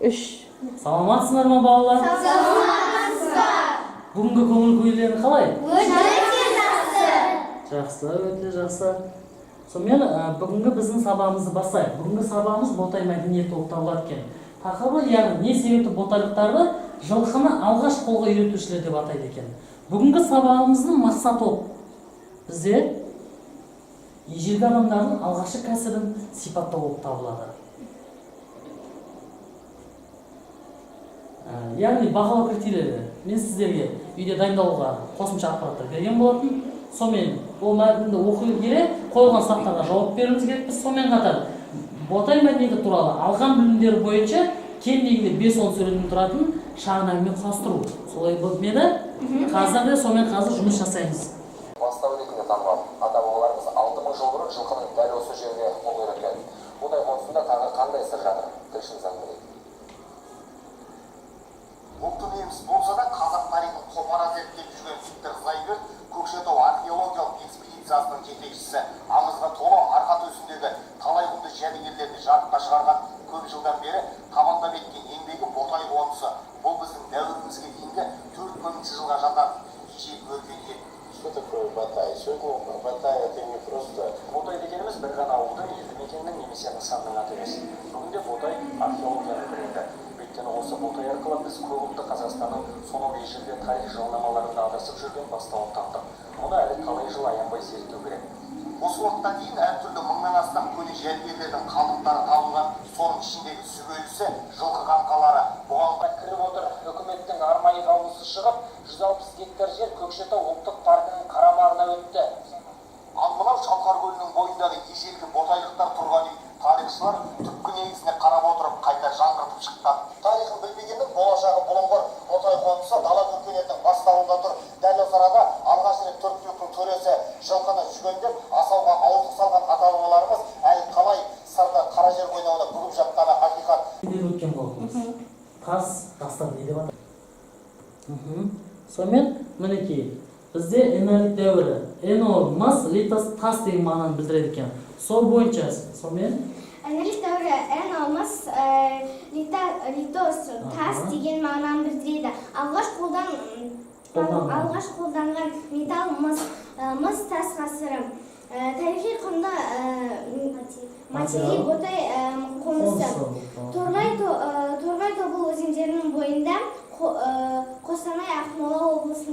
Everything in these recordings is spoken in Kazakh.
3. Саламатсыздар ма балалар? Саламатсыздар. Бүгінгі көңіл күйлерің қалай? Өте жақсы. Жақсы, өте жақсы. Сонымен бүгінгі біздің сабағымызды бастайық. Бүгінгі сабағымыз ботай мәдениеті болып табылады екен. Тақырыбы, яғни не себепті ботайлықтарды жылқыны алғаш қолға үйретушілер деп атайды екен. Бүгінгі сабағымыздың мақсаты бізде ежелгі адамдардың алғашқы кәсібін сипаттау болып табылады. Яғни бағалау критерийлері мен сіздерге үйде дайындалуға қосымша ақпараттар берген болатын. Сонымен ол мәтінді оқи келе қойылған сұрақтарға жауап беруіміз керекпіз. Сонымен қатар ботай мәдениеті туралы алған білімдері бойынша кем дегенде 5-10 сөйлемнен тұратын шағын әңгіме құрастыру. Солай болып еді. Қазір жұмыс жасаймыз. Бастау ретінде танымал ата-бабаларымыз 6000 жыл бұрын жылқының дәл осы жерге қол үйреткен. Ботай қонысында тағы қандай сыр жатыр? Тілшіміз әңгімелейді. Ұлты неміс болса да қазақ тарихын қопара зерттеп жүрген Виктор Зайберт Көкшетау археологиялық экспедициясының жетекшісі аңызға толы арқа төсіндегі талай құнды жәдігерлерді жарыққа шығарған. Көп жылдан бері табандап еткен еңбегі ботай қонысы. Бұл біздің дәуірімізге дейінгі 4000 жылға жатады. Ежелгі өркениет. Что такое Ботай? Сегодня Ботай это не просто. Ботай дегеніміз бір ғана ауылдың елді мекеннің немесе нысанның аты емес. Бүгінде Ботай археологияның бренді. Өйткені осы Ботай арқылы біз көпұлтты Қазақстанның сонау ежелгі тарих жылнамаларында адасып жүрген бастауын таптық. Мұны әлі талай жыл аянбай зерттеу керек. Осы уақытқа дейін әртүрлі 1000-нан астам көне жәдігерлердің қалдықтары табылған. Соның ішіндегі сүбелісі жылқы қаңқалары. Бұғанға кіріп отыр. Үкіметтің арнайы қаулысы шығып, 160 гектар жер Көкшетау ұлттық паркінің қарамағына өтті. Ал мынау Шалқар көлінің бойындағы ежелгі ботайлықтар тұрған үй. Тарихшылар түпкі негізіне қарап отырып қайта жаңғыртып шыққан. Тарихын білмегеннің болашағы бұлыңғыр. Ботай қонысы дала өркениетінің бастауында тұр. Дәл осы арада алғаш рет Төрттүйектің төресі жылқыны жүгендеп асауға ауыздық салған ата-бабаларымыз әлі қалай сырды қара жер қойнауына бүгіп жатқаны ақиқат. Өткен болатынбыз. Тастар не деп атайды? Сонымен мінекей бізде энолит дәуірі. Эномас литос тас деген мағынаны білдіреді екен. Сол бойынша сонымен Энолит дәуірі эномас литос тас деген мағынаны білдіреді. Алғаш қолданған металл мыс тас ғасыры. Тарихи құнды материал ботай қонысы. Торғай тобыл өзендерінің бойында Қостанай Ақмола облысы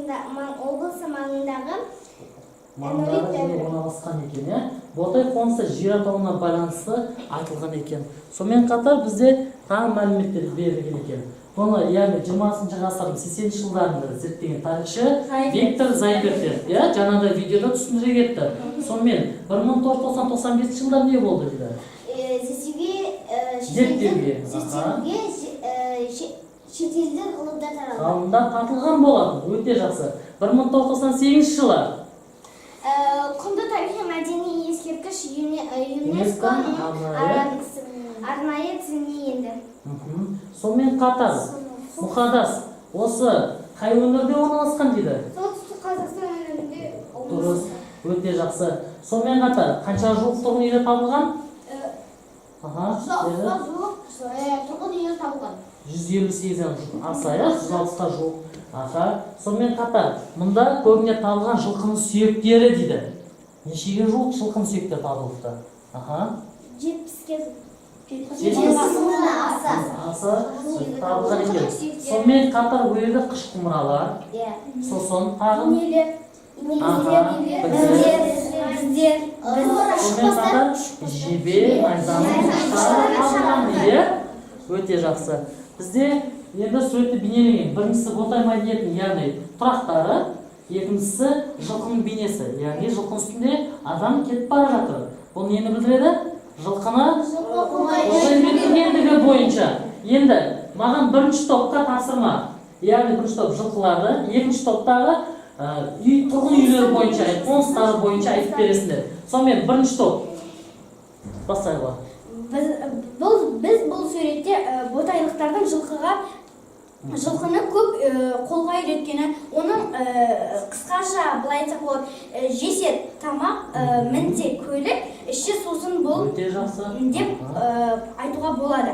маңындағы энолит дәуірі орналасқан екен. Ботай қонысы жер атауына байланысты айтылған екен. Сонымен қатар бізде тағы мәліметтер берілген екен. Бұны яғни 20 ғасырдың 80 жылдарында зерттеген тарихшы Виктор Зайберт, жаңада видеода түсіндіре кетті. Сонымен 1990-95 жылдар не болды дейді? Зерттеуге шетелден ғылымдар таралды. Ғалымдар тартылған болатын, өте жақсы. 1998 жылы Құнды тарихи мәдени ескерткіш ЮНЕСКО-ның арнайы тізіміне енді. Сонымен қатар Мұқадас осы қай өңірде орналасқан дейді? Солтүстік Қазақстан өңірінде. Дұрыс, өте жақсы. Сонымен қатар қанша жуық тұрғын үйде табылған? Тұрғын үйде табылған. 158-ден аса, 160-қа жуық. Сонымен қатар мұнда көбіне табылған жылқының сүйектері дейді. Нешеге жуық жылқының сүйектері табылыпты? 70-ге аса табылған екен. Сонымен қатар өйелі қыш құмыралар, сосын тағы сонымен қатар жебе, найзаның ұштары табылған дейді. Өте жақсы. Бізде енді суретті бейнеленген. Біріншісі ботай мәдениетінің, яғни тұрақтары, екіншісі жылқының бейнесі, яғни жылқының үстінде адам кетіп бара жатыр. Бұл нені білдіреді? Жылқыны үйретілгендігі бойынша. Енді маған бірінші топқа тапсырма, яғни бірінші топ жылқыларды, екінші топтағы тұрғын үйлер бойынша, қоныстары бойынша айтып бересіңдер. Сонымен бірінші топ бастайық. Біз бұл суретте ботайлықтардың жылқыны көп қолға үйреткені, оның қысқаша былай айтсақ болады, жесет тамақ, мінте көлік, іші сусын бұл деп айтуға болады.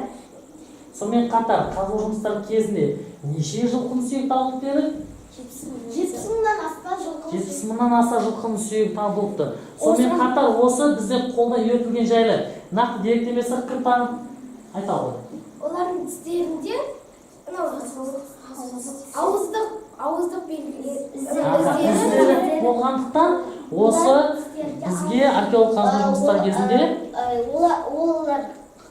Сонымен қатар қазу жұмыстары кезінде неше жылқының сүйегі табылып дедік? 70 мыңнан астам жылқы. 70 мыңнан аса жылқының сүйегі табылыпты. Сонымен қатар осы бізде қолда үйретілген жайлы нақты деректемесі кім айта алады? Олардың тістерінде ауыздық белгілері болғандықтан осы бізге археолог қазу жұмыстары кезінде олар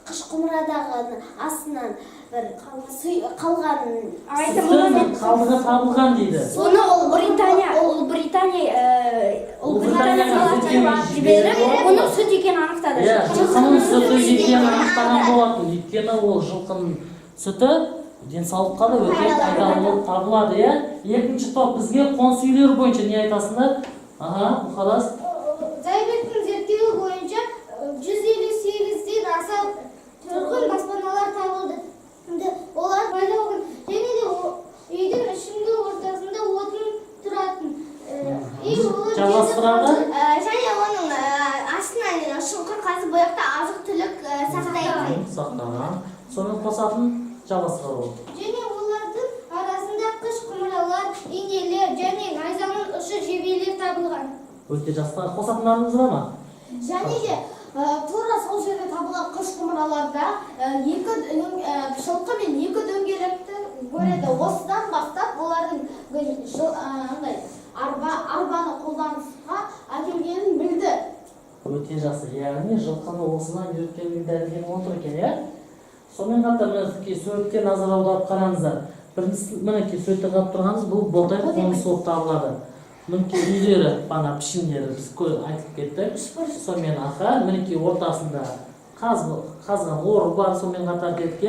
қыш құмырадағы астынан бір қалған қалдығы табылған дейді. соны Ұлыбританияға жіберіп, оның сүт екенін анықтады. Жылқының сүті екенін анықтаған болатын. Өйткені ол жылқының сүті денсаулыққа да өте пайдалы болып табылады. Екінші топ бізге қоныс үйлері бойынша не айтасыңдар? Мұқалас. Зайбектің зерттеуі бойынша 158-ден аса тұрғын баспаналар табылды. Олар пайда болған және де үйдің ішінде ортасында отын тұратын. Жалғастырады. Және оның астынан шұңқыр қазып бояқта азық-түлік сақтаған. Соны қосатын жалғастырады. Және олардың арасында қыш құмыралар, инелер және найзаның ұшы жебелер табылған. Өте жастар қосатындарыңыз бар ма? Және де тура сол жерде табылған қыш құмыраларда жылқы мен екі дөңгелекті көреді. Осыдан бастап олардың арбаны қолданысқа әкелгенін білді. Өте жақсы. Яғни жылқыны осыдан үйреткенін дәлелденіп отыр екен, Сонымен қатар мінекей суретке назар аударып қараңыздар. Бірінші мінекей суретте қарап тұрғанымыз бұл ботай қонысы болып табылады. Мінекей үйлері, бана пішіндері біз айтып кеттік. Сонымен қатар мінекей ортасында қазған оры бар, сонымен қатар дедік.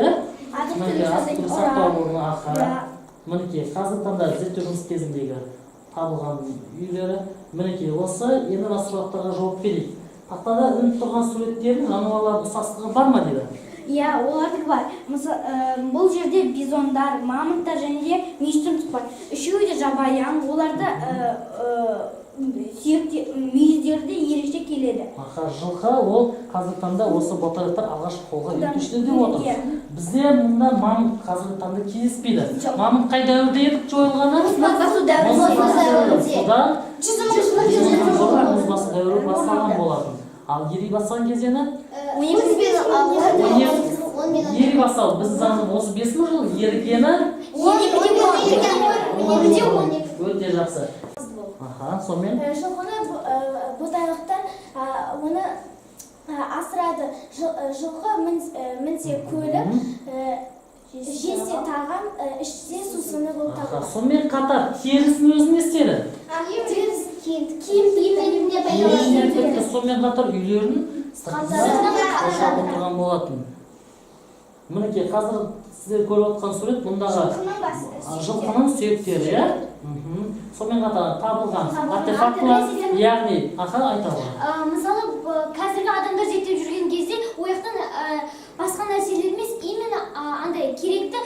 Мінекей азық-түлік сақтау орны ақыры. Мінекей қазіргі таңда зерттеу жұмыс кезіндегі табылған үйлері. Мінекей осы енді мына сұрақтарға жауап берейік. Тақтада ілініп тұрған суреттердің жануарлардың ұқсастығы бар ма дейді? Иә, олардікі бар. Бұл жерде бизондар, мамонттар және де мүйіздер бар. Үшеуі де жабайы, оларды мүйіздері де ерекше келеді. Жылқы ол қазіргі таңда осы ботайлықтар алғаш қолға үйретушілер деп отыр. Бізде мұнда мамонт қазіргі таңда кездеспейді. Мамонт қай дәуірде едік жойылғаны? Мұзбасы дәуірінде. Содан 100 дәуірі басталған болатын. Ал ери басталған кезені? 12 ери басталды. Біз заңның 35 жыл ерігені? Өте жақсы. Сонымен? Жылқыны ботайлықтар оны асырады. Жылқы мінсе көлік, жесе тағам, ішсе сусыны болып табылады. Сонымен қатар терісін өзін не істеді? Киім пайдаланады. Сонымен қатар үйлерін қоршап отырған болатын. Мінекей қазір сіздер көріп отқан сурет мұндағы жылқының сүйектері. Сонымен қатар табылған артефактылар, яғни айталған. Мысалы, қазіргі адамдар зерттеп жүрген кезде ояқтан басқа нәрселер емес, именно андай керекті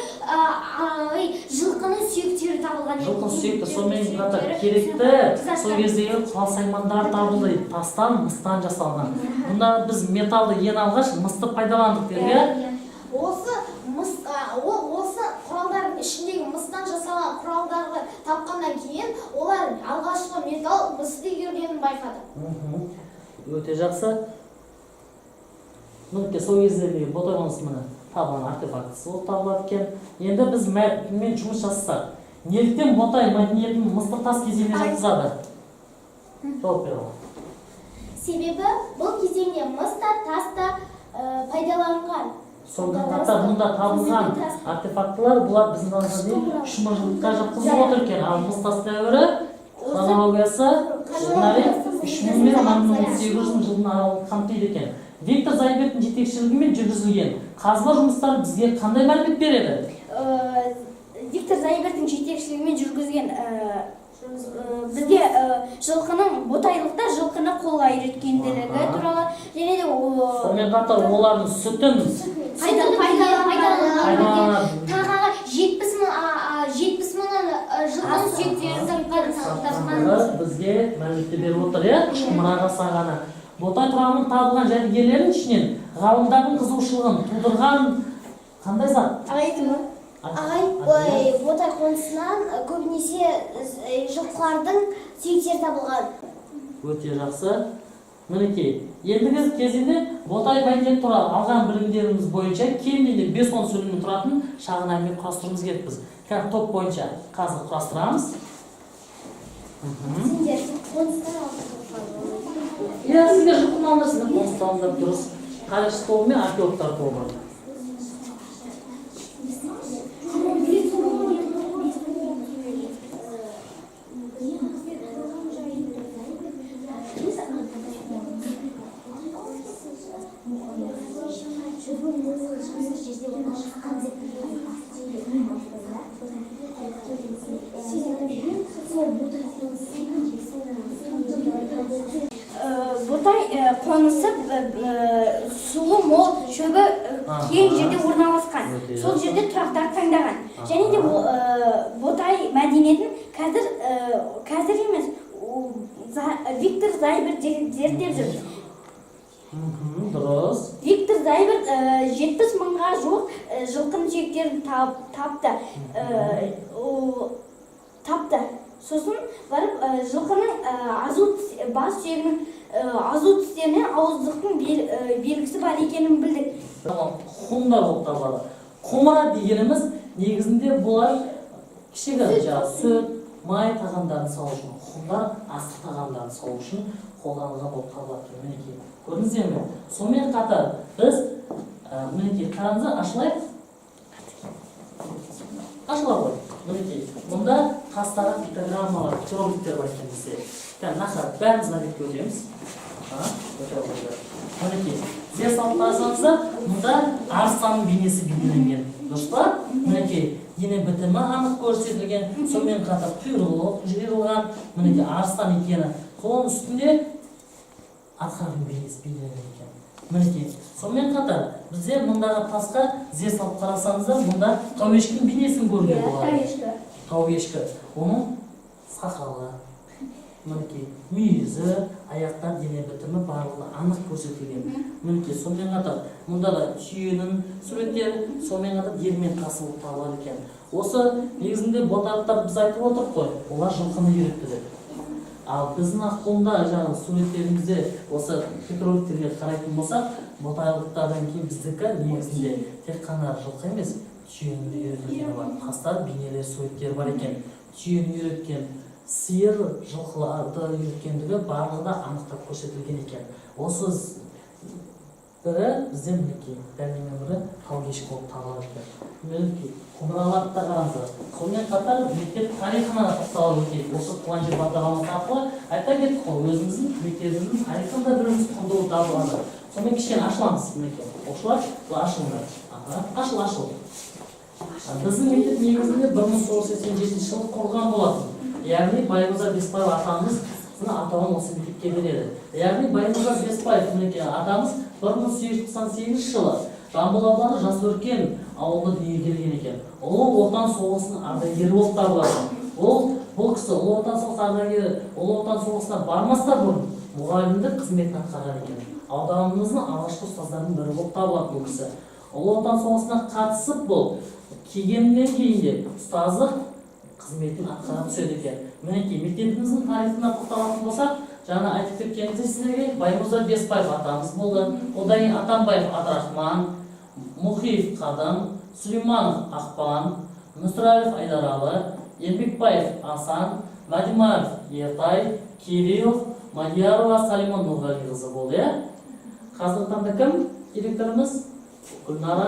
жылқының сүйектері табылған. Жылқының сүйекті, сонымен қатар керекті сол кездегі құрал саймандар табылды, тастан, мыстан жасалған. Бұнда біз металды ең алғаш мысты пайдаландық деді. Осы құралдардың ішіндегі мыстан жасалған құралдарды тапқаннан кейін олар алғашқы металл мысты игергенін байқады. Өте жақсы. Мінекей сол кездегі ботай қонысы міне табылған артефактысы болып табылады екен. Енді біз мен жұмыс жасасақ, неліктен ботай мәдениетін Мысыр тас кезеңіне жатқызады? Жауап бере алыңыз. Себебі бұл кезеңде мыс та тас та пайдаланған. Сонымен қатар мұнда табылған артефактылар бұлар біздің алдымызда 3000 жылдыққа жатқызылып отыр екен. Ал мыс тас дәуірі хронологиясы 3000 мен 1800 жылдың аралығын қамтиды екен. Виктор Зайбектің жетекшілігімен жүргізілген қазба жұмыстары бізге қандай мәлімет береді? Виктор Зайбектің жетекшілігімен жүргізген бізге жылқының ботайлықтар жылқыны қолға үйреткендігі туралы және де сонымен қатар олардың сүтін пайдаланады. Тағаға 70 мыңнан жылқының сүйектерін тапқан бізге мәліметтер беріп отыр, құмыраға сағаны. Ботай тұрамының табылған жәдігерлердің ішінен ғалымдардың қызығушылығын тудырған Қандай зат? Ағай, ботай қонысынан көбінесе жылқылардың сүйектері табылған. Өте жақсы. Мінекей, ендігі кезеңде ботай мәдениеті туралы алған білімдеріміз бойынша кем дегенде 5-10 сөйлемнен тұратын шағын әңгіме құрастыруымыз керекпіз. Топ бойынша қазір құрастырамыз. Сендер қоныстан алып. Иә, сіздер жылқының алдырсыңдар, қоныстан алып дұрыс. Тарихшы тобы мен археологтар тобы. Ботай қонысы суы мол, шөбі кең жерде орналасқан. Сол жерде тұрақтар таңдаған. Және де ботай мәдениетін қазір емес, Виктор Зайбер зерттеп жүр. Дұрыс. Виктор Зайбер 70 мыңға жуық жылқының сүйектерін тапты. Сосын барып жылқының бас сүйегінің азу тістеріне ауыздықтың белгісі бар екенін білдік. Құмдар болып табылады. Құмыра дегеніміз негізінде бұлар кішігірім сүт, май тағамдарын салу үшін, құмдар астық тағамдарын салу үшін қолданылған болып табылады. Мінекей, көрдіңіздер ме? Сонымен қатар біз мінекей қараңыздар, ашылайық. Ашыла ғой. Мінекей, мұнда тастағы пиктограммалар, пиктограммалар бар екен бізде. Нақырат, бәріміз мына бетке өтеміз. Мінекей, сіздер салып қарасаңыздар, мұнда арыстанның бейнесі бейнеленген. Дұрыс па? Мінекей, дене бітімі анық көрсетілген, сонымен қатар құйрығы жиырылған, мінекей арыстан екені. Соның үстінде атқардың бейнесі бейнеленген екен. Мінекей, сонымен қатар бізде мұндағы тасқа зер салып қарасаңыздар, мұнда тауешкінің бейнесін көруге болады. Тауешкі. Оның сақалы, мінекей, мүйізі, аяқтар, дене бітімі барлығы анық көрсетілген. Мінекей, сонымен қатар мұнда да түйенің суреттері, сонымен қатар диірмен тасы болып табылады екен. Осы негізінде ботайлықтар біз айтып отырық қой, олар жылқыны үйретті деп. Ал біздің аққолында жаңағы суреттерімізде осы петроликтерге қарайтын болсақ, ботайлықтардан кейін біздікі негізінде тек қана жылқы емес, түйені үйретілгені бар. Тастар, бейнелер, суреттер бар екен. Түйені үйреткен, сиыр, жылқыларды үйреткендігі барлығы да анықтап көрсетілген екен. Осы бірі бізден мінекей, дәлменен бірі тауешкі болып табылады екен. Мінекей, құмыраларды да қараңыздар. Сонымен қатар мектеп тарихына да тоқталып өтейік. Осы туған жер бағдарламасы арқылы айта кеттік қой, өзіміздің мектебіміздің тарихында біріміз құнды болып табылады. Сонымен кішкене ашыламыз мінекей. Оқушылар, бұл ашылыңдар. Ашыл. Біздің мектеп негізінде 1987 жылы құрылған болатын. Яғни Байғұза Беспаев атамыз атауын осы мектепке береді. Яғни Байғұза Беспаев мінекей атамыз 1898 жылы Жамбыл ауданы Жасөркен ауылында дүниеге келген екен. Ұлы Отан соғысының ардагері болып табылады. Бұл кісі Ұлы Отан соғысы ардагері, Ұлы Отан соғысына бармастан бұрын мұғалімдік қызметін атқарған екен. Ауданымыздың алғашқы ұстаздарының бірі болып табылады бұл кісі. Ұлы Отан соғысына қатысып бұл келгеннен кейін де ұстаздық қызметін атқарып түседі екен. Мінекей, мектебіміздің тарихына тоқталатын болсақ, жаңа айтып кеткенімізде сіздерге Байғұза Беспаев атамыз болды. Одан кейін Атамбаев Абдрахман, Мұхиев Қадым, Сүлейманов Ақпан, Мүсірәлов Айдаралы, Ермекбаев Асан, Мадимаев Ертай, Кирилов, Мадиярова Салима Нұрғалиқызы болды. Қазіргі таңда кім директорымыз? Гүлнара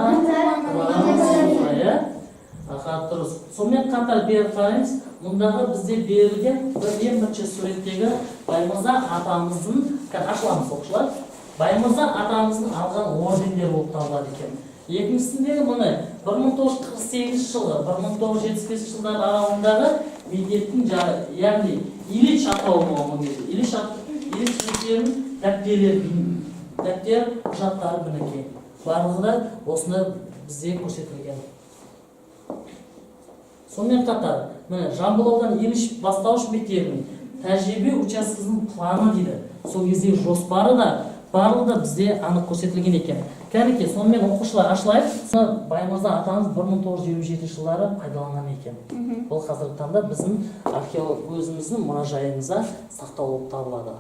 дұрыс. Сонымен қатар бері қараймыз, мұндағы бізде берілген ең бірінші суреттегі Байғұза атамыздың, ашыламыз оқушылар, Байғұза атамыздың алған ордендер болып табылады екен. Екіншісіндегі мұны 1948 жылғы, 1975 жылдар аралығындағы мектептің, яғни Ильич атауы болған кезде, Ильич суреттерінің дәптер құжаттары мінекей. Барлығы да осында бізде көрсетілген. Сонымен қатар, Жамбыл ауданы Ильич бастауыш мектебінің тәжірибе учаскесінің планы дейді. Сол кездегі жоспары да барлығы да бізде анық көрсетілген екен. Кәнекей, сонымен оқушылар ашылайық. Байымызда атамыз 1927 жылдары пайдаланған екен. Бұл қазіргі таңда біздің археолог өзіміздің мұражайымызда сақталып табылады.